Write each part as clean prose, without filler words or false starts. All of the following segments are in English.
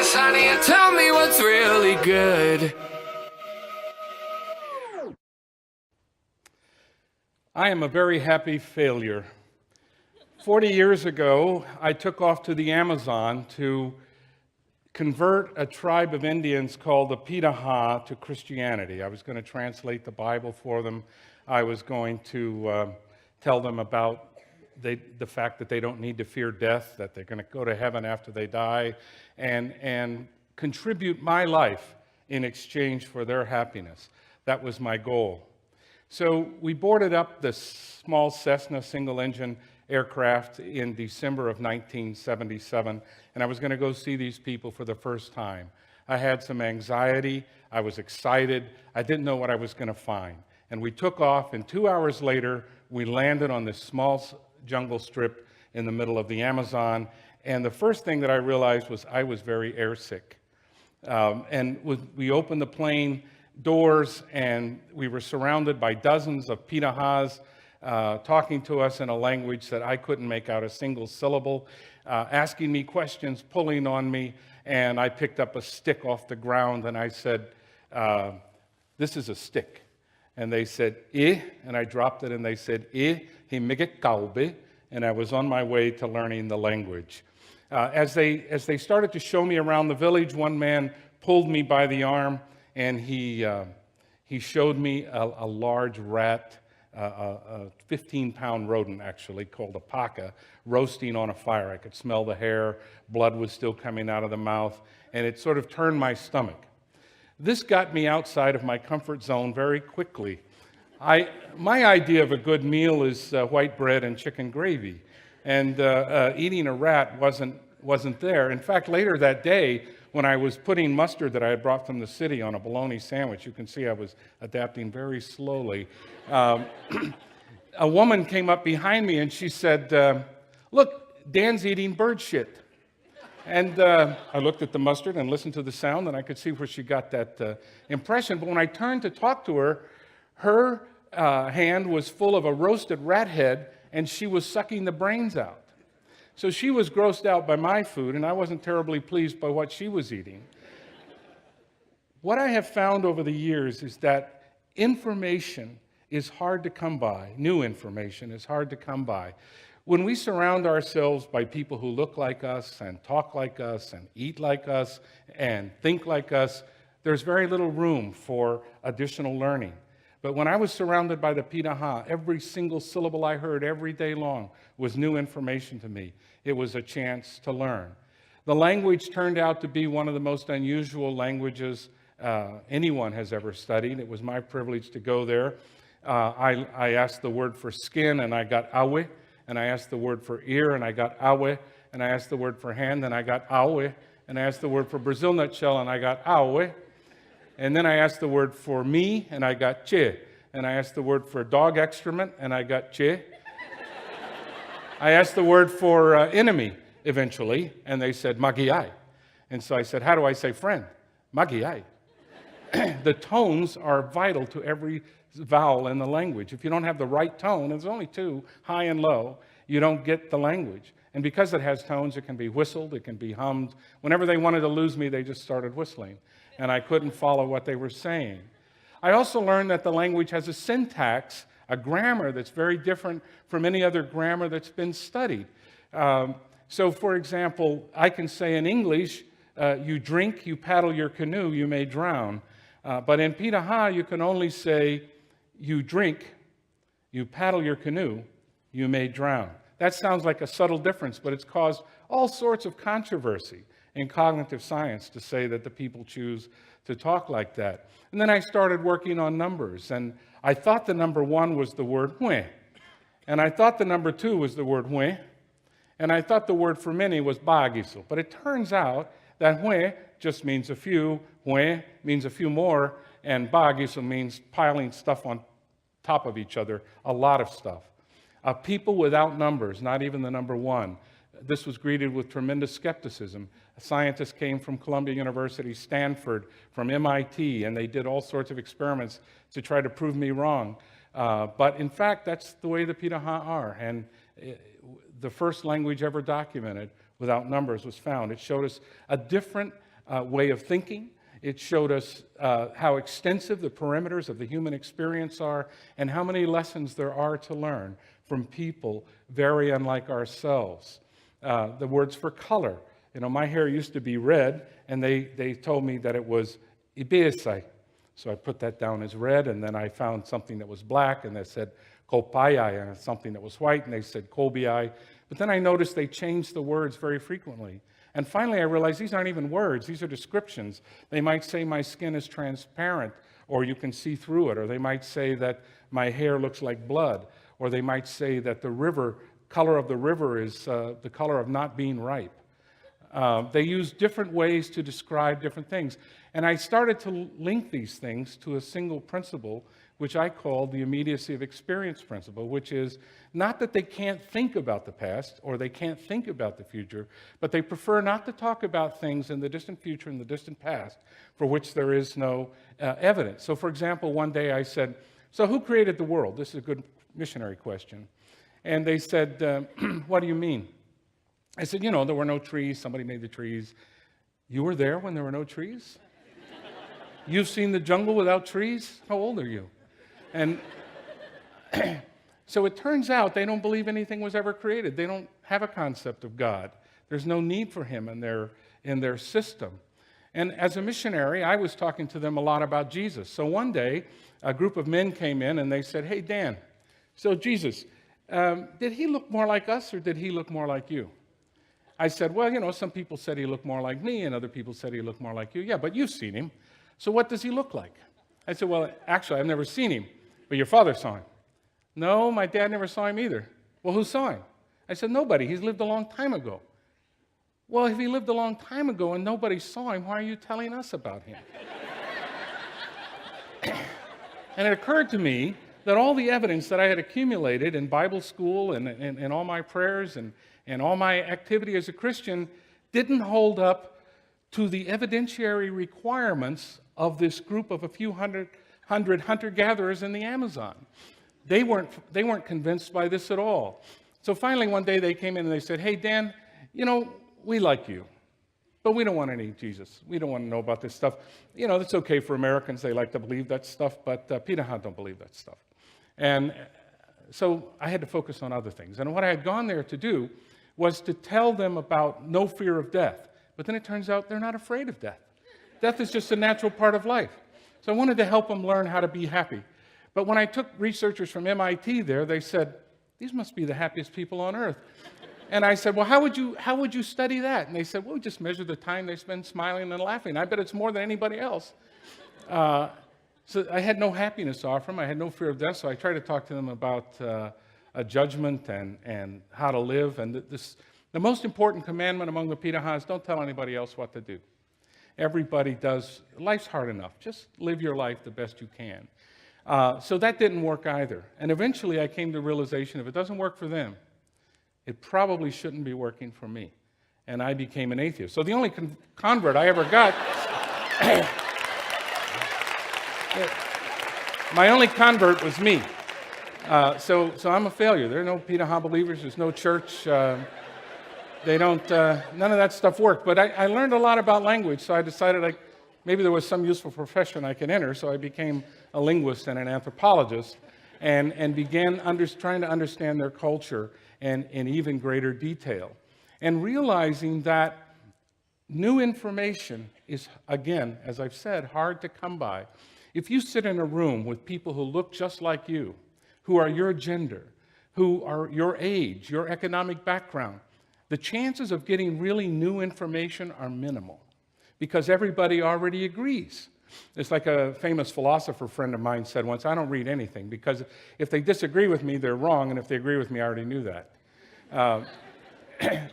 hush, honey, and tell me what's really good. I am a very happy failure. 40 years ago, I took off to the Amazon to convert a tribe of Indians called the Pitaha to Christianity. I was going to translate the Bible for them. I was going to tell them about the fact that they don't need to fear death, that they're going to go to heaven after they die, and contribute my life in exchange for their happiness. That was my goal. So we boarded up this small Cessna single-engine aircraft in December of 1977, and I was going to go see these people for the first time. I had some anxiety. I was excited. I didn't know what I was going to find. And we took off, and 2 hours later, we landed on this small jungle strip in the middle of the Amazon, and the first thing that I realized was I was very airsick. We opened the plane doors, and we were surrounded by dozens of Pitahas talking to us in a language that I couldn't make out a single syllable, asking me questions, pulling on me, and I picked up a stick off the ground, and I said, this is a stick. And they said, and I dropped it, and they said, himigek kaube, and I was on my way to learning the language. As they started to show me around the village, one man pulled me by the arm, and he showed me a large rat, a 15-pound rodent, actually, called a paca, roasting on a fire. I could smell the hair, blood was still coming out of the mouth, and it sort of turned my stomach. This got me outside of my comfort zone very quickly. My idea of a good meal is white bread and chicken gravy, and eating a rat wasn't there. In fact, later that day, when I was putting mustard that I had brought from the city on a bologna sandwich, you can see I was adapting very slowly. A woman came up behind me and she said, look, Dan's eating bird shit. And I looked at the mustard and listened to the sound, and I could see where she got that impression. But when I turned to talk to her, her hand was full of a roasted rat head, and she was sucking the brains out. So she was grossed out by my food, and I wasn't terribly pleased by what she was eating. What I have found over the years is that information is hard to come by. New information is hard to come by. When we surround ourselves by people who look like us and talk like us and eat like us and think like us, there's very little room for additional learning. But when I was surrounded by the Pitaha, every single syllable I heard every day long was new information to me. It was a chance to learn. The language turned out to be one of the most unusual languages anyone has ever studied. It was my privilege to go there. I asked the word for skin, and I got awe. And I asked the word for ear, and I got awe. And I asked the word for hand, and I got awe. And I asked the word for Brazil nut shell, and I got awe. And then I asked the word for me, and I got che. And I asked the word for dog excrement, and I got che. I asked the word for enemy, eventually, and they said magiai. And so I said, how do I say friend? Magiai. The tones are vital to every vowel in the language. If you don't have the right tone, and there's only two, high and low, you don't get the language. And because it has tones, it can be whistled, it can be hummed. Whenever they wanted to lose me, they just started whistling, and I couldn't follow what they were saying. I also learned that the language has a syntax, a grammar that's very different from any other grammar that's been studied. So, for example, I can say in English, you drink, you paddle your canoe, you may drown. But in Pitaha, you can only say, you drink, you paddle your canoe, you may drown. That sounds like a subtle difference, but it's caused all sorts of controversy in cognitive science to say that the people choose to talk like that. And then I started working on numbers, and I thought the number 1 was the word hue, and I thought the number 2 was the word hue, and I thought the word for many was bagiso. But it turns out that hue just means a few, hue means a few more, and bagiso means piling stuff on top of each other, a lot of stuff. People without numbers, not even the number 1. This was greeted with tremendous skepticism. Scientists came from Columbia University, Stanford, from MIT, and they did all sorts of experiments to try to prove me wrong. But in fact, that's the way the Pitaha are. And the first language ever documented without numbers was found. It showed us a different way of thinking. It showed us how extensive the perimeters of the human experience are and how many lessons there are to learn from people very unlike ourselves. The words for color. My hair used to be red, and they told me that it was ibesai. So I put that down as red, and then I found something that was black, and they said kopayai, and something that was white, and they said kobiai. But then I noticed they changed the words very frequently. And finally, I realized these aren't even words. These are descriptions. They might say my skin is transparent, or you can see through it. Or they might say that my hair looks like blood. Or they might say that the color of the river is the color of not being ripe. They use different ways to describe different things. And I started to link these things to a single principle, which I call the immediacy of experience principle, which is not that they can't think about the past or they can't think about the future, but they prefer not to talk about things in the distant future and the distant past for which there is no evidence. So, for example, one day I said, so who created the world? This is a good missionary question. And they said, what do you mean? I said, there were no trees. Somebody made the trees. You were there when there were no trees? You've seen the jungle without trees? How old are you? And so it turns out they don't believe anything was ever created. They don't have a concept of God. There's no need for him in their system. And as a missionary, I was talking to them a lot about Jesus. So one day, a group of men came in and they said, hey, Dan, so Jesus, did he look more like us or did he look more like you? I said, well, some people said he looked more like me and other people said he looked more like you. Yeah, but you've seen him. So what does he look like? I said, well, actually, I've never seen him, but your father saw him. No, my dad never saw him either. Well, who saw him? I said, nobody. He's lived a long time ago. Well, if he lived a long time ago and nobody saw him, why are you telling us about him? And it occurred to me that all the evidence that I had accumulated in Bible school and all my prayers and all my activity as a Christian didn't hold up to the evidentiary requirements of this group of a few hundred hunter-gatherers in the Amazon. They weren't convinced by this at all. So finally one day they came in and they said, hey, Dan, we like you, but we don't want any Jesus. We don't want to know about this stuff. It's okay for Americans. They like to believe that stuff, but Pitaha don't believe that stuff. And so I had to focus on other things. And what I had gone there to do was to tell them about no fear of death. But then it turns out they're not afraid of death. Death is just a natural part of life. So I wanted to help them learn how to be happy. But when I took researchers from MIT there, they said, these must be the happiest people on earth. And I said, well, how would you study that? And they said, well, we just measure the time they spend smiling and laughing. I bet it's more than anybody else. So I had no happiness to offer them. I had no fear of death. So I tried to talk to them about a judgment and how to live. And the most important commandment among the Pitaha is don't tell anybody else what to do. Everybody does. Life's hard enough. Just live your life the best you can. So that didn't work either. And eventually I came to the realization if it doesn't work for them, it probably shouldn't be working for me. And I became an atheist. So the only convert I ever got, my only convert was me. So I'm a failure. There are no Pitaha believers. There's no church. None of that stuff worked. But I learned a lot about language, so I decided maybe there was some useful profession I could enter. So I became a linguist and an anthropologist and began trying to understand their culture in even greater detail. And realizing that new information is, again, as I've said, hard to come by. If you sit in a room with people who look just like you, who are your gender, who are your age, your economic background, the chances of getting really new information are minimal because everybody already agrees. It's like a famous philosopher friend of mine said once, I don't read anything because if they disagree with me, they're wrong, and if they agree with me, I already knew that.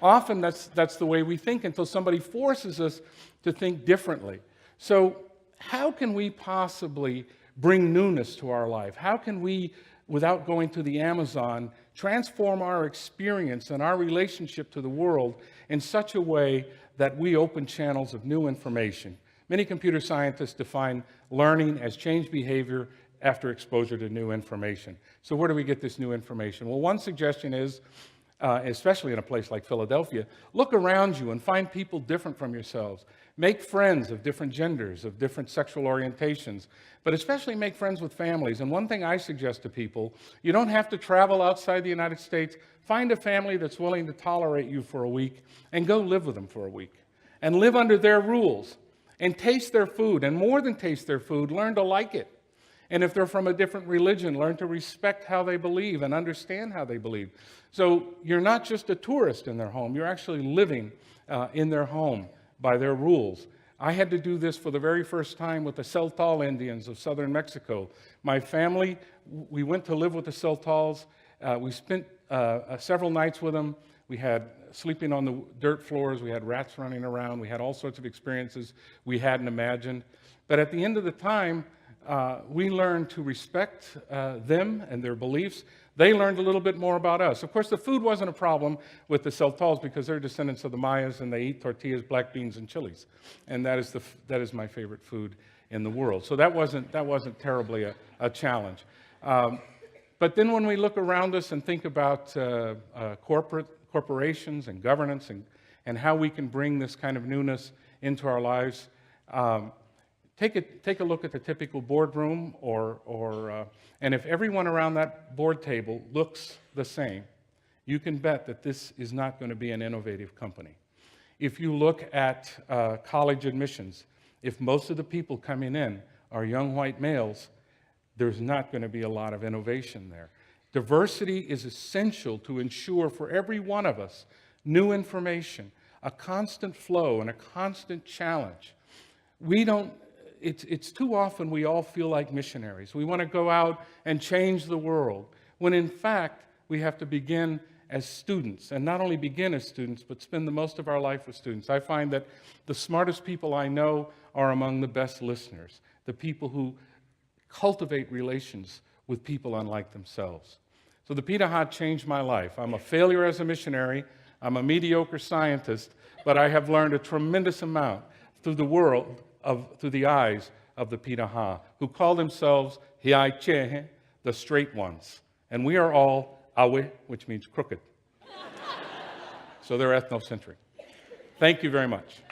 Often that's the way we think until somebody forces us to think differently. So how can we possibly bring newness to our life? How can we, without going to the Amazon, transform our experience and our relationship to the world in such a way that we open channels of new information? Many computer scientists define learning as changed behavior after exposure to new information. So where do we get this new information? Well, one suggestion is especially in a place like Philadelphia, look around you and find people different from yourselves. Make friends of different genders, of different sexual orientations, but especially make friends with families. And one thing I suggest to people, you don't have to travel outside the United States. Find a family that's willing to tolerate you for a week and go live with them for a week and live under their rules and taste their food. And more than taste their food, learn to like it. And if they're from a different religion, learn to respect how they believe and understand how they believe. So you're not just a tourist in their home, you're actually living in their home by their rules. I had to do this for the very first time with the Celtal Indians of southern Mexico. My family, we went to live with the Celtals. We spent several nights with them. We had sleeping on the dirt floors. We had rats running around. We had all sorts of experiences we hadn't imagined. But at the end of the time, we learned to respect them and their beliefs. They learned a little bit more about us. Of course, the food wasn't a problem with the Celtals because they're descendants of the Mayas and they eat tortillas, black beans, and chilies. And that is my favorite food in the world. So that wasn't terribly a challenge. But then when we look around us and think about corporations and governance and how we can bring this kind of newness into our lives, take a look at the typical boardroom, and if everyone around that board table looks the same, you can bet that this is not going to be an innovative company. If you look at college admissions, if most of the people coming in are young white males, there's not going to be a lot of innovation there. Diversity is essential to ensure for every one of us new information, a constant flow, and a constant challenge. It's too often we all feel like missionaries. We want to go out and change the world, when in fact we have to begin as students, and not only begin as students, but spend the most of our life with students. I find that the smartest people I know are among the best listeners, the people who cultivate relations with people unlike themselves. So the Pita changed my life. I'm a failure as a missionary. I'm a mediocre scientist, but I have learned a tremendous amount through the eyes of the Pita, who call themselves Hiaiche, the straight ones. And we are all Awe, which means crooked. So they're ethnocentric. Thank you very much.